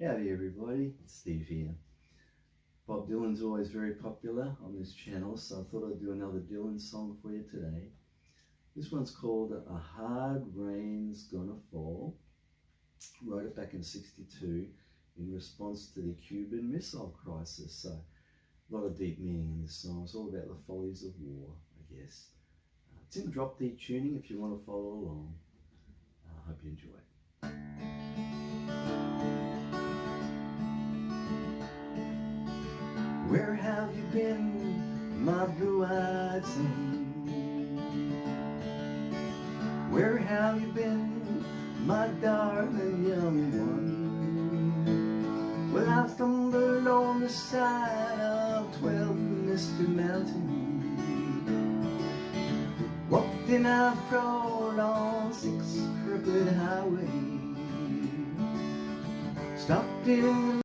Howdy everybody, it's Steve here. Bob Dylan's always very popular on this channel, so I thought I'd do another Dylan song for you today. This one's called A Hard Rain's Gonna Fall. Wrote it back in '62 in response to the Cuban Missile Crisis, so a lot of deep meaning in this song. It's all about the follies of war, I guess. It's in drop D tuning if you want to follow along. I hope you enjoy it. Where have you been, my blue-eyed son? Where have you been, my darling young one? Well, I stumbled on the side of 12 misty mountains, walked in a prolonged 6 crooked highways, stopped in